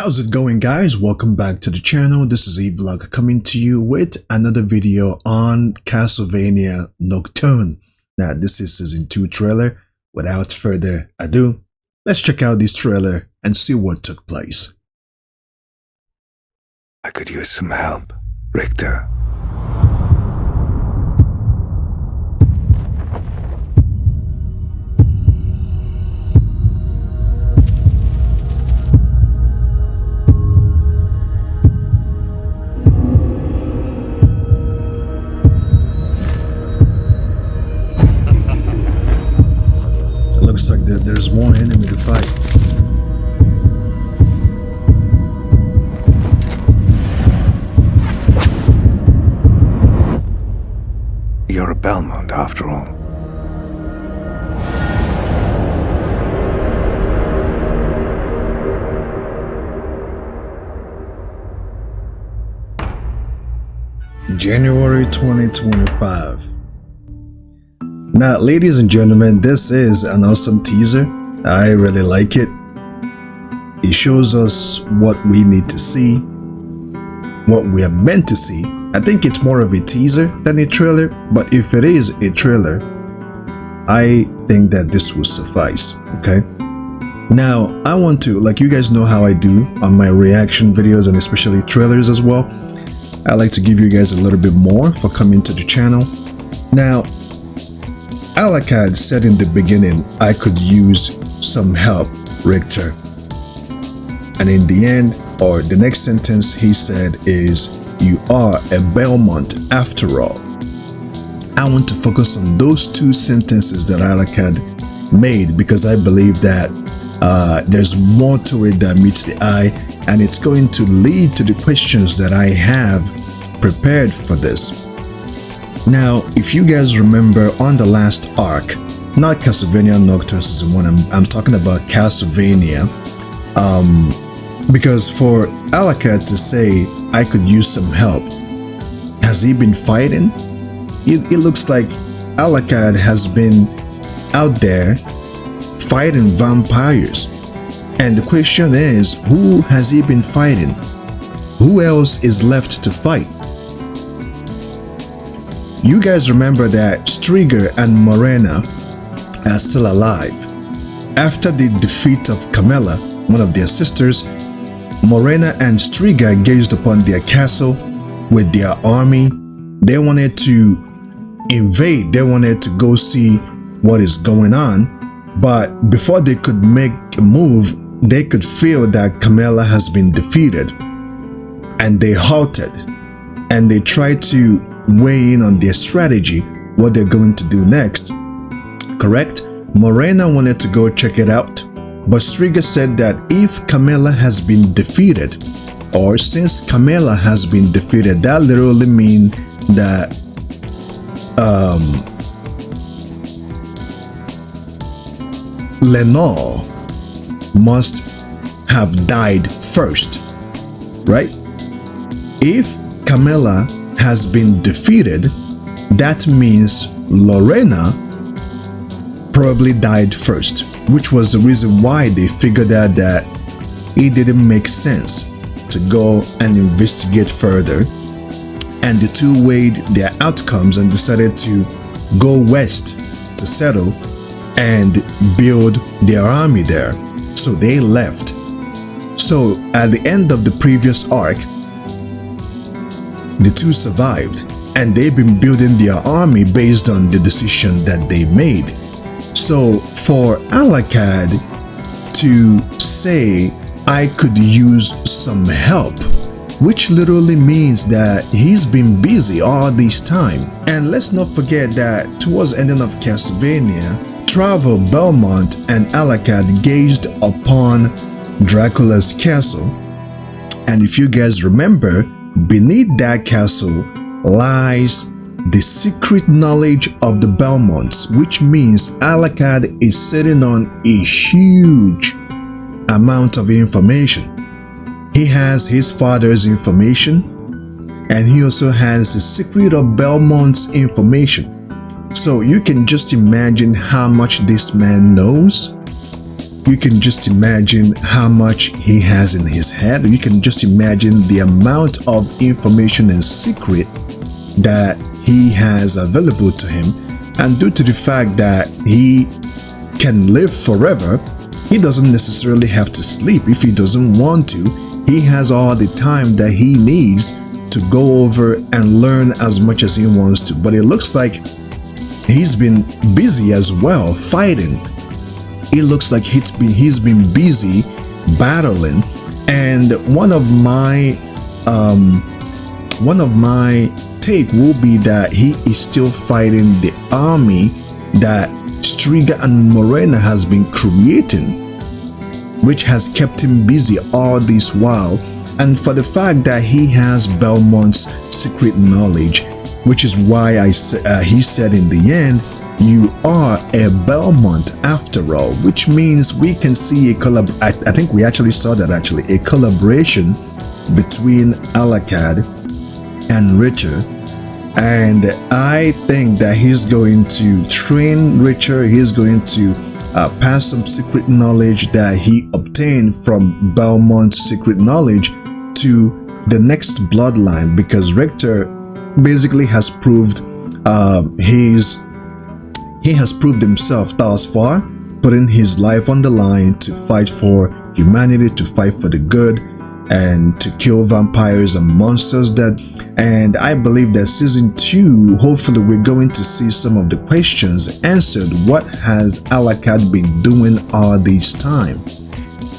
How's it going, guys? Welcome back to the channel. This is eVlog coming to you with another video on Castlevania Nocturne. Now, this is season 2 trailer. Without further ado, let's check out this trailer and see what took place. I could use some help, Richter. Looks like there's more enemy to fight. You're a Belmont after all. January 2025. Now, ladies and gentlemen, this is an awesome teaser. I really like it. It shows us what we need to see, what we are meant to see. I think it's more of a teaser than a trailer, but if it is a trailer, I think that this will suffice, okay? Now, I want to, like you guys know how I do on my reaction videos and especially trailers as well. I like to give you guys a little bit more for coming to the channel. Now, Alucard said in the beginning, I could use some help, Richter. And in the end, or the next sentence he said is, you are a Belmont after all. I want to focus on those two sentences that Alucard made because I believe that there's more to it than meets the eye, and it's going to lead to the questions that I have prepared for this. Now, if you guys remember on the last arc, not Castlevania Nocturne season 1, I'm talking about Castlevania, because for Alucard to say, I could use some help, has he been fighting? It looks like Alucard has been out there fighting vampires. And the question is, who has he been fighting? Who else is left to fight? You guys remember that Striga and Morana are still alive. After the defeat of Camilla, one of their sisters, Morana and Striga gazed upon their castle with their army. They wanted to invade, they wanted to go see what is going on, but before they could make a move, they could feel that Camilla has been defeated, and they halted, and they tried to weigh in on their strategy, what they're going to do next. Correct? Morana wanted to go check it out, but Striga said that if Camilla has been defeated, or since Camilla has been defeated, that literally means that Lenore must have died first, right? If Camilla has been defeated, that means Lorena probably died first, which was the reason why they figured out that it didn't make sense to go and investigate further. And the two weighed their outcomes and decided to go west to settle and build their army there. So they left. So at the end of the previous arc, the two survived, and they've been building their army based on the decision that they made. So for Alucard to say, I could use some help, which literally means that he's been busy all this time. And let's not forget that towards the ending of Castlevania, Travel, Belmont, and Alucard gazed upon Dracula's castle. And if you guys remember, beneath that castle lies the secret knowledge of the Belmonts, which means Alucard is sitting on a huge amount of information. He has his father's information, and he also has the secret of Belmont's information. So you can just imagine how much this man knows. you can just imagine how much he has in his head. You can just imagine the amount of information and secret that he has available to him. And due to the fact that he can live forever, he doesn't necessarily have to sleep if he doesn't want to. He has all the time that he needs to go over and learn as much as he wants to. But it looks like he's been busy as well fighting. It looks like he's been busy battling. And one of my take will be that he is still fighting the army that Striga and Morana has been creating, which has kept him busy all this while. And for the fact that he has Belmont's secret knowledge, which is why he said in the end, you are a Belmont after all, which means we can see I think we actually saw that a collaboration between Alucard and Richter. And I think that he's going to train Richter. He's going to pass some secret knowledge that he obtained from Belmont's secret knowledge to the next bloodline, because Richter basically has proved he has proved himself thus far, putting his life on the line to fight for humanity, to fight for the good, and to kill vampires and monsters. And I believe that season 2, hopefully we're going to see some of the questions answered. What has Alucard been doing all this time?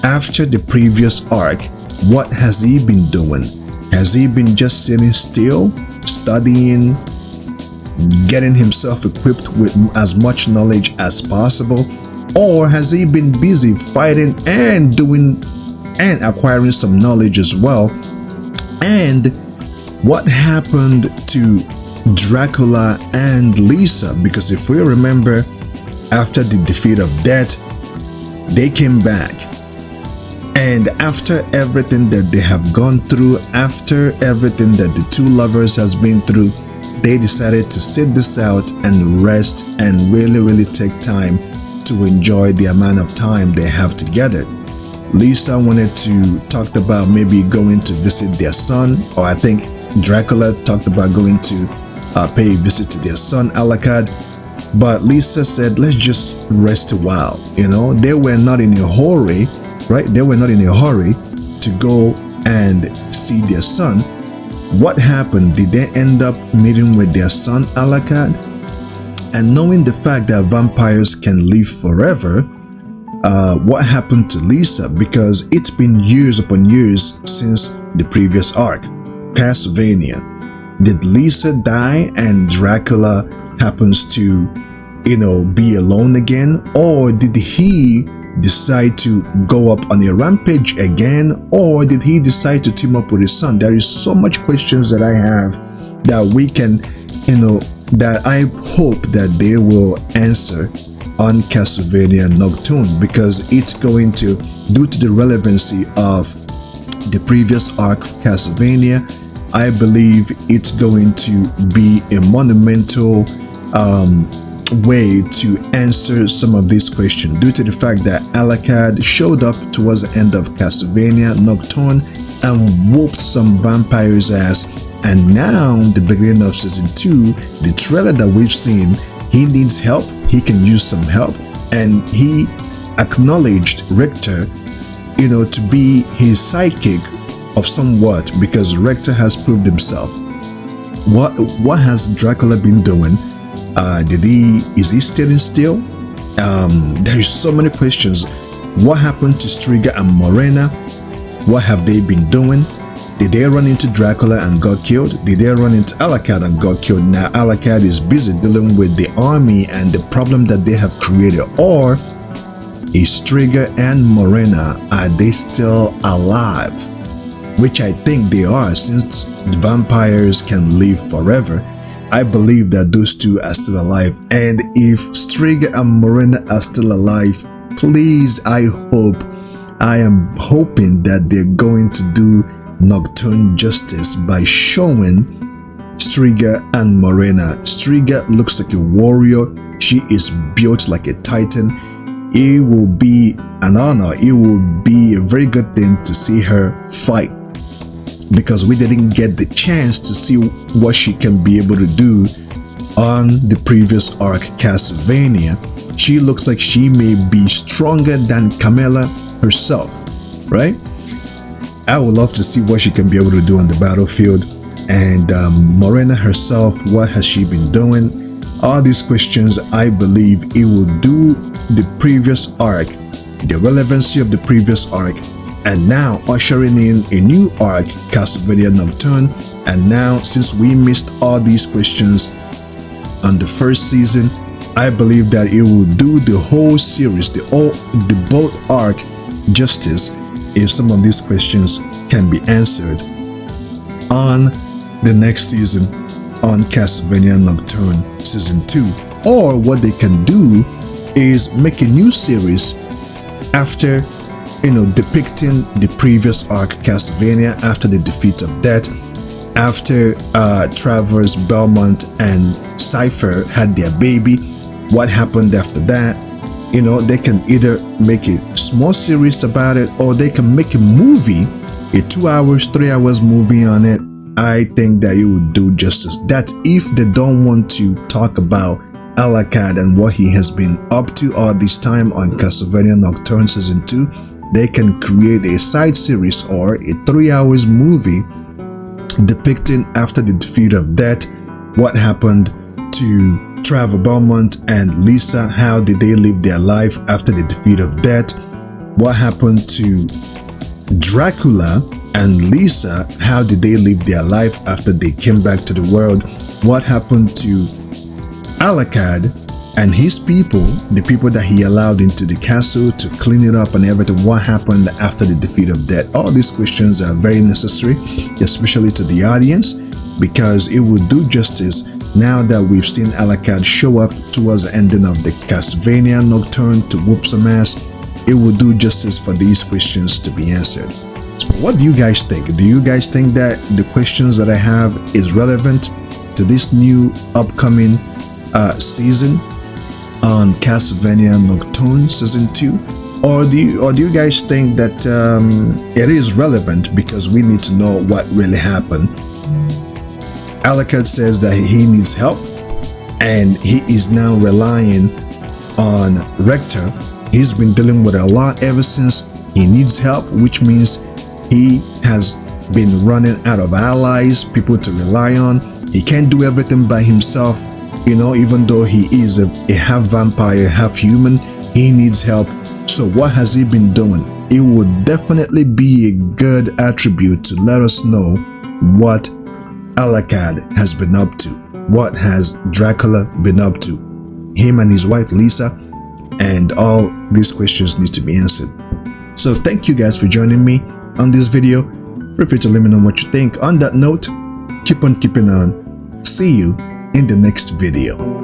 After the previous arc, what has he been doing? Has he been just sitting still, studying, getting himself equipped with as much knowledge as possible? Or has he been busy fighting and acquiring some knowledge as well? And what happened to Dracula and Lisa? Because if we remember, after the defeat of death, they came back. And after everything that they have gone through, after everything that the two lovers has been through, they decided to sit this out and rest and really take time to enjoy the amount of time they have together. Lisa wanted to talk about maybe going to visit their son, or I think Dracula talked about going to pay a visit to their son Alucard. But Lisa said, let's just rest a while. They were not in a hurry, right? They were not in a hurry to go and see their son. What happened? Did they end up meeting with their son Alucard? And knowing the fact that vampires can live forever, what happened to Lisa? Because it's been years upon years since the previous arc, Castlevania. Did Lisa die and Dracula happens to, be alone again? Or did he decide to go up on a rampage again? Or did he decide to team up with his son? There is so much questions that I have that we can, that I hope that they will answer on Castlevania Nocturne, because it's going to, due to the relevancy of the previous arc of Castlevania, I believe it's going to be a monumental way to answer some of these questions, due to the fact that Alucard showed up towards the end of Castlevania Nocturne and whooped some vampires' ass. And now, the beginning of season 2, the trailer that we've seen, he needs help. He can use some help, and he acknowledged Richter, to be his sidekick of somewhat, because Richter has proved himself. What has Dracula been doing? Is he staying still? There is so many questions. What happened to Striga and Morana? What have they been doing? Did they run into Dracula and got killed? Did they run into Alucard and got killed? Now Alucard is busy dealing with the army and the problem that they have created. Or is Striga and Morana, are they still alive? Which I think they are, since vampires can live forever. I believe that those two are still alive. And if Striga and Morana are still alive, please, I am hoping that they're going to do Nocturne justice by showing Striga and Morana. Striga looks like a warrior. She is built like a titan. it will be an honor, it will be a very good thing to see her fight, because we didn't get the chance to see what she can be able to do on the previous arc Castlevania. She looks like she may be stronger than Camilla herself, right? I would love to see what she can be able to do on the battlefield. And Morana herself, what has she been doing? All these questions, I believe it will do the previous arc, the relevancy of the previous arc, and now ushering in a new arc, Castlevania Nocturne. And now, since we missed all these questions on the first season, I believe that it will do the whole series, the both arc justice, if some of these questions can be answered on the next season, on Castlevania Nocturne Season 2. Or what they can do is make a new series after, depicting the previous arc Castlevania, after the defeat of Death, after Travers, Belmont, and Cypher had their baby. What happened after that? They can either make a small series about it, or they can make a movie, a 2 hours, 3 hours movie on it. I think that it would do justice. That's if they don't want to talk about Alucard and what he has been up to all this time on Castlevania Nocturne Season 2. They can create a side series or a 3 hours movie depicting after the defeat of Death, what happened to Trevor, Belmont, and Lisa. How did they live their life after the defeat of Death? What happened to Dracula and Lisa? How did they live their life after they came back to the world? What happened to Alucard and his people, the people that he allowed into the castle to clean it up and everything? What happened after the defeat of Death? All these questions are very necessary, especially to the audience, because it will do justice now that we've seen Alucard show up towards the ending of the Castlevania Nocturne to whoop some ass. It will do justice for these questions to be answered. So what do you guys think? Do you guys think that the questions that I have is relevant to this new upcoming season on Castlevania Nocturne Season 2? Or do you guys think that it is relevant because we need to know what really happened? Alucard says that he needs help, and he is now relying on Richter. He's been dealing with a lot ever since he needs help, which means he has been running out of allies, people to rely on. He can't do everything by himself, even though he is a half vampire, half human. He needs help. So what has he been doing? It would definitely be a good attribute to let us know what Alucard has been up to. What has Dracula been up to? Him and his wife Lisa, and all these questions need to be answered. So thank you guys for joining me on this video. Feel free to let me know what you think. On that note, keep on keeping on. See you in the next video.